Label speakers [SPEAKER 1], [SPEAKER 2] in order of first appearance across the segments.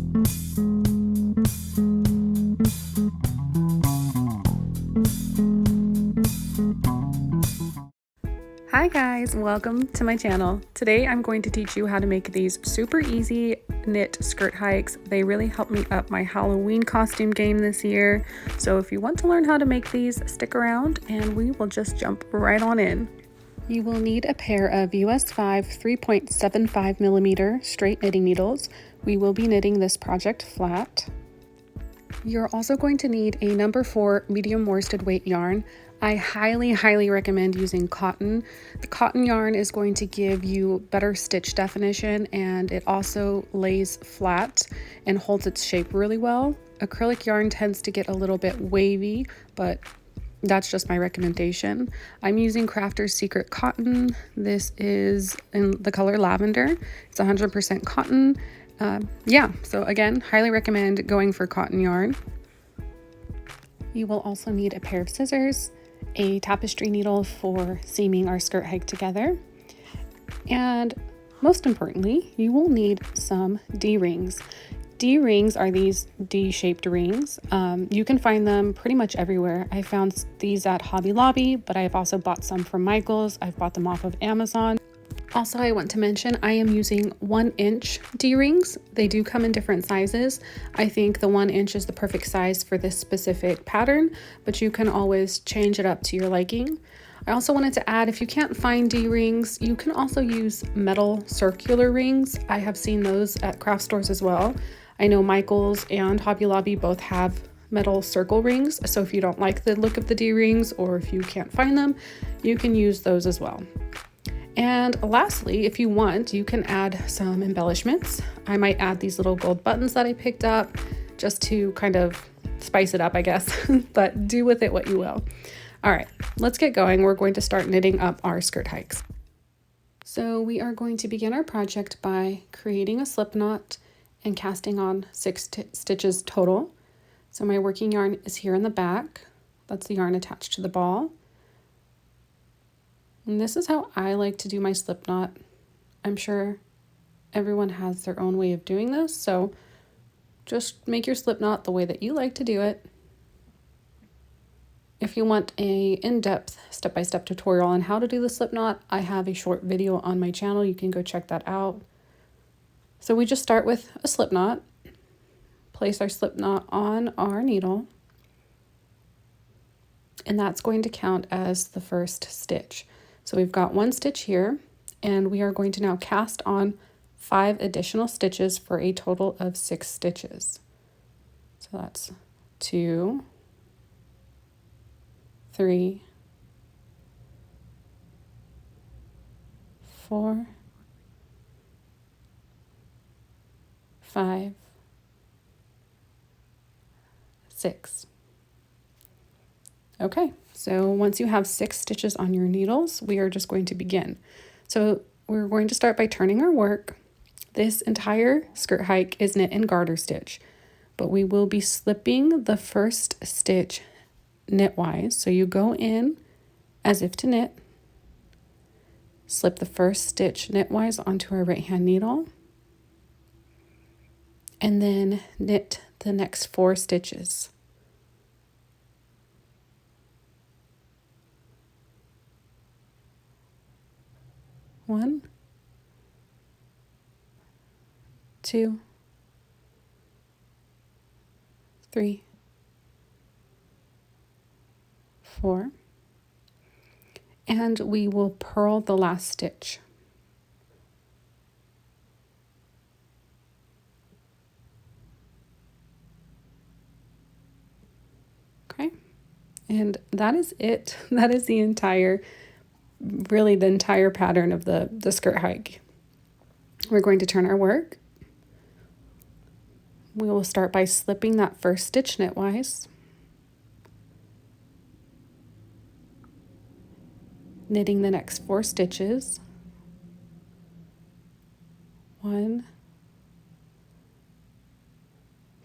[SPEAKER 1] Hi guys, welcome to my channel. Today I'm going to teach you how to make these super easy knit skirt hikes. They really helped me up my Halloween costume game this year. So if you want to learn how to make these, stick around and we will just jump right on in. You will need a pair of US 5 3.75 millimeter straight knitting needles. We will be knitting this project flat. You're also going to need a number 4 medium worsted weight yarn. I highly recommend using cotton. The cotton yarn is going to give you better stitch definition, and it also lays flat and holds its shape really well. Acrylic yarn tends to get a little bit wavy, but that's just my recommendation. I'm using Crafter's Secret Cotton. This is in the color lavender. It's 100% cotton. So again, highly recommend going for cotton yarn. You will also need a pair of scissors, a tapestry needle for seaming our skirt hike together, and most importantly, you will need some D-rings. D-rings are these D-shaped rings. You can find them pretty much everywhere. I found these at Hobby Lobby, but I've also bought some from Michael's. I've bought them off of Amazon. Also, I want to mention I am using 1-inch D-rings. They do come in different sizes. I think the 1 inch is the perfect size for this specific pattern, but you can always change it up to your liking. I also wanted to add, if you can't find D-rings, you can also use metal circular rings. I have seen those at craft stores as well. I know Michael's and Hobby Lobby both have metal circle rings, so if you don't like the look of the D-rings or if you can't find them, you can use those as well. And lastly, if you want, you can add some embellishments. I might add these little gold buttons that I picked up just to kind of spice it up, I guess, but do with it what you will. All right, let's get going. We're going to start knitting up our skirt hikes. So we are going to begin our project by creating a slip knot and casting on 6 stitches total. So my working yarn is here in the back. That's the yarn attached to the ball. And this is how I like to do my slip knot. I'm sure everyone has their own way of doing this, so just make your slip knot the way that you like to do it. If you want a in-depth step-by-step tutorial on how to do the slip knot, I have a short video on my channel. You can go check that out. So we just start with a slip knot, place our slip knot on our needle, and that's going to count as the first stitch. So we've got 1 stitch here, and we are going to now cast on 5 additional stitches for a total of 6 stitches. So that's 2, 3, 4, 5, 6. Okay, so once you have 6 stitches on your needles, we are just going to begin. So we're going to start by turning our work. This entire skirt hike is knit and garter stitch, but we will be slipping the first stitch knitwise. So you go in as if to knit, slip the first stitch knitwise onto our right hand needle, and then knit the next 4 stitches. 1, 2, 3, 4, and we will purl the last stitch. Okay, and that is it. That is the entire pattern of the skirt hike. We're going to turn our work. We will start by slipping that first stitch knitwise, knitting the next 4 stitches. 1,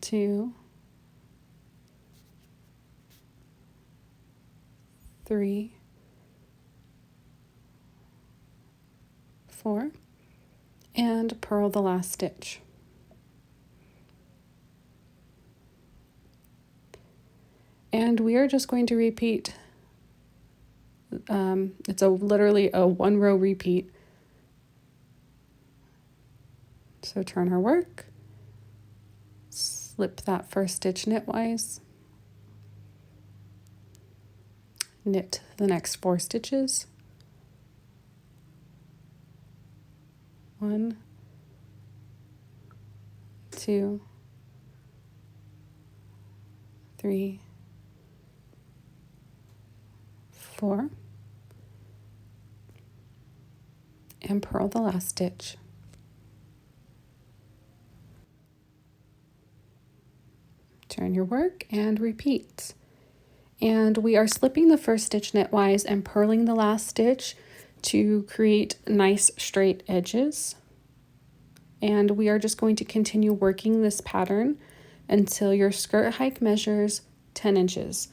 [SPEAKER 1] 2, 3, 4, and purl the last stitch. And we are just going to repeat. It's literally a 1-row repeat. So turn our work, slip that first stitch knitwise, knit the next 4 stitches, 1, 2, 3, 4, and purl the last stitch. Turn your work and repeat. And we are slipping the first stitch knitwise and purling the last stitch to create nice straight edges. And we are just going to continue working this pattern until your skirt hike measures 10 inches.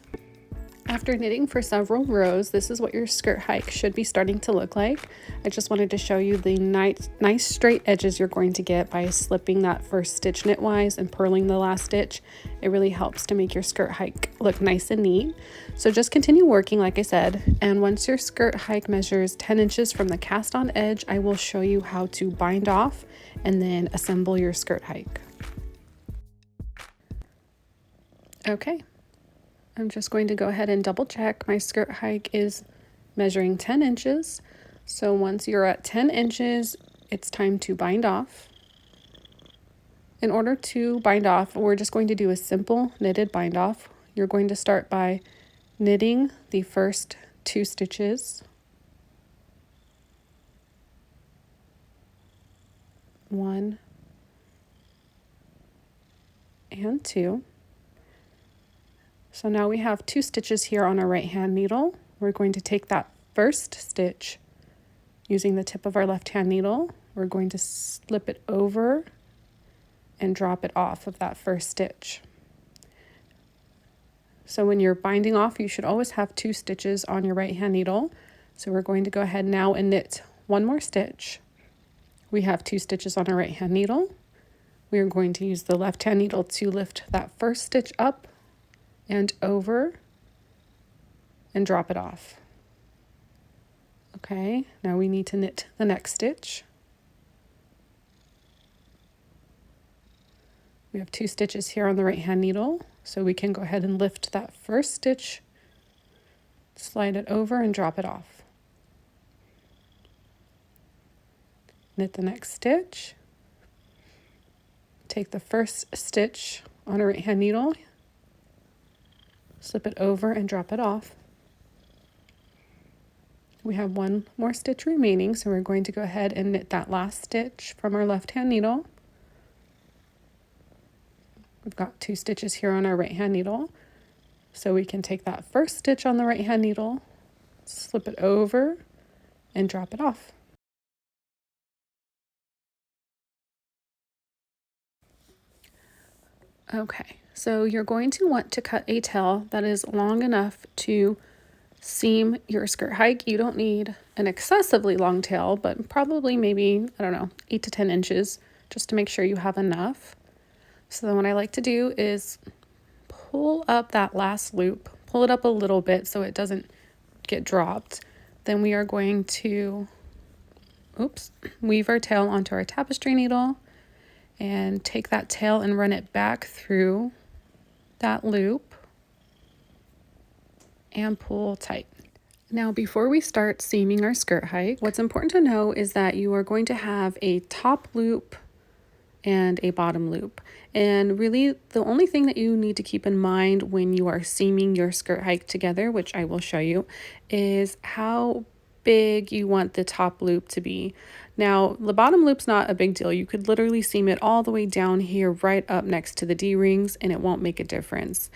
[SPEAKER 1] After knitting for several rows, this is what your skirt hike should be starting to look like. I just wanted to show you the nice straight edges you're going to get by slipping that first stitch knitwise and purling the last stitch. It really helps to make your skirt hike look nice and neat. So just continue working like I said, and once your skirt hike measures 10 inches from the cast on edge, I will show you how to bind off and then assemble your skirt hike. Okay. I'm just going to go ahead and double check. My skirt hike is measuring 10 inches. So once you're at 10 inches, it's time to bind off. In order to bind off, we're just going to do a simple knitted bind off. You're going to start by knitting the first 2 stitches. 1 and 2. So now we have 2 stitches here on our right hand needle. We're going to take that first stitch using the tip of our left hand needle. We're going to slip it over and drop it off of that first stitch. So when you're binding off, you should always have 2 stitches on your right hand needle. So we're going to go ahead now and knit 1 more stitch. We have 2 stitches on our right hand needle. We are going to use the left hand needle to lift that first stitch up and over and drop it off. Okay, now we need to knit the next stitch. We have 2 stitches here on the right hand needle, so we can go ahead and lift that first stitch, slide it over and drop it off. Knit the next stitch. Take the first stitch on a right hand needle, slip it over and drop it off. We have 1 more stitch remaining, so we're going to go ahead and knit that last stitch from our left hand needle. We've got 2 stitches here on our right hand needle, so we can take that first stitch on the right hand needle, slip it over and drop it off. Okay, so you're going to want to cut a tail that is long enough to seam your skirt hike. You don't need an excessively long tail, but probably maybe, 8 to 10 inches, just to make sure you have enough. So then what I like to do is pull up that last loop, pull it up a little bit so it doesn't get dropped. Then we are going to, weave our tail onto our tapestry needle and take that tail and run it back through that loop and pull tight. Now, before we start seaming our skirt hike, what's important to know is that you are going to have a top loop and a bottom loop. And really, the only thing that you need to keep in mind when you are seaming your skirt hike together, which I will show you, is how big you want the top loop to be. Now, the bottom loop's not a big deal. You could literally seam it all the way down here, right up next to the D-rings, and it won't make a difference.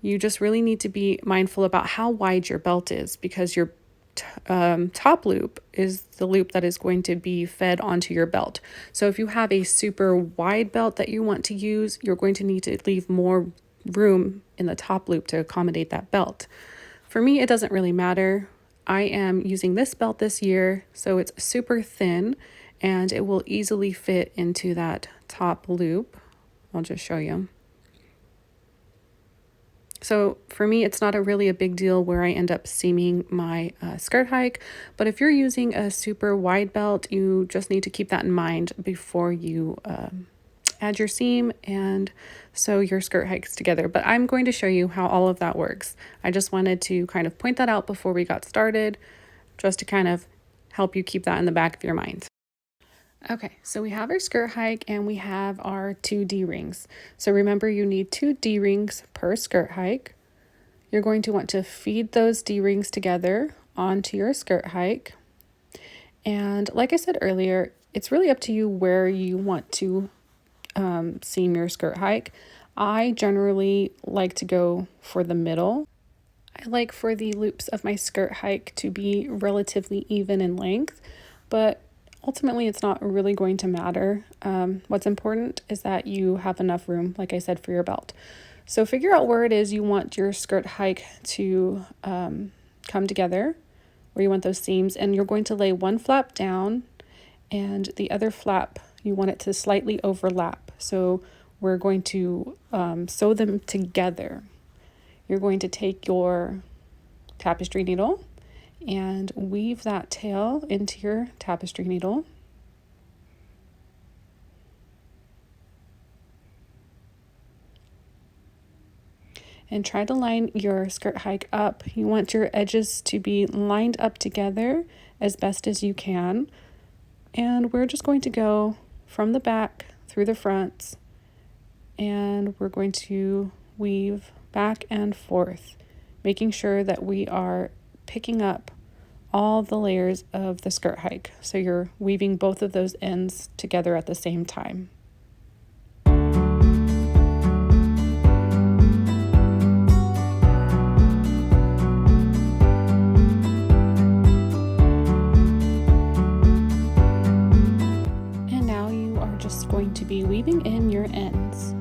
[SPEAKER 1] You just really need to be mindful about how wide your belt is, because your top loop is the loop that is going to be fed onto your belt. So if you have a super wide belt that you want to use, you're going to need to leave more room in the top loop to accommodate that belt. For me, it doesn't really matter. I am using this belt this year, so it's super thin and it will easily fit into that top loop. I'll just show you. So for me, it's not really a big deal where I end up seaming my skirt hike, but if you're using a super wide belt, you just need to keep that in mind before you add your seam and sew your skirt hikes together. But I'm going to show you how all of that works. I just wanted to kind of point that out before we got started, just to kind of help you keep that in the back of your mind. Okay, so we have our skirt hike and we have our 2 D-rings. So remember, you need 2 D-rings per skirt hike. You're going to want to feed those D-rings together onto your skirt hike. And like I said earlier, it's really up to you where you want to seam your skirt hike. I generally like to go for the middle. I like for the loops of my skirt hike to be relatively even in length, but ultimately it's not really going to matter. What's important is that you have enough room, like I said, for your belt. So figure out where it is you want your skirt hike to come together, where you want those seams, and you're going to lay one flap down and the other flap, you want it to slightly overlap. So we're going to sew them together. You're going to take your tapestry needle and weave that tail into your tapestry needle. And try to line your skirt hike up. You want your edges to be lined up together as best as you can. And we're just going to go from the back through the front, and we're going to weave back and forth, making sure that we are picking up all the layers of the skirt hike. So you're weaving both of those ends together at the same time. And now you are just going to be weaving in your ends.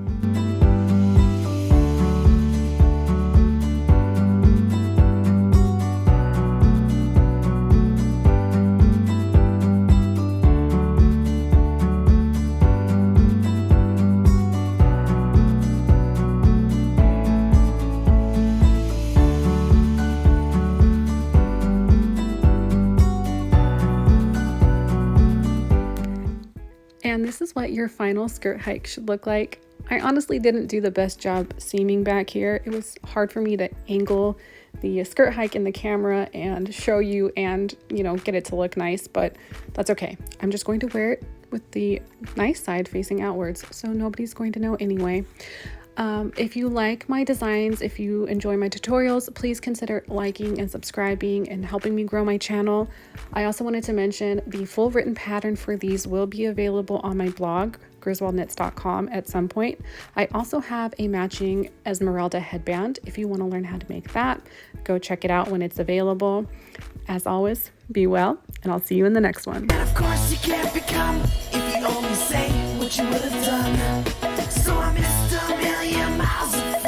[SPEAKER 1] And this is what your final skirt hike should look like. I honestly didn't do the best job seaming back here. It was hard for me to angle the skirt hike in the camera and show you and, get it to look nice, but that's okay. I'm just going to wear it with the nice side facing outwards, so nobody's going to know anyway. If you like my designs, if you enjoy my tutorials, please consider liking and subscribing and helping me grow my channel. I also wanted to mention the full written pattern for these will be available on my blog, griswoldknits.com, at some point. I also have a matching Esmeralda headband. If you want to learn how to make that, go check it out when it's available. As always, be well, and I'll see you in the next one.
[SPEAKER 2] And of course you can't become if you only say what you would have done. So I missed a million miles of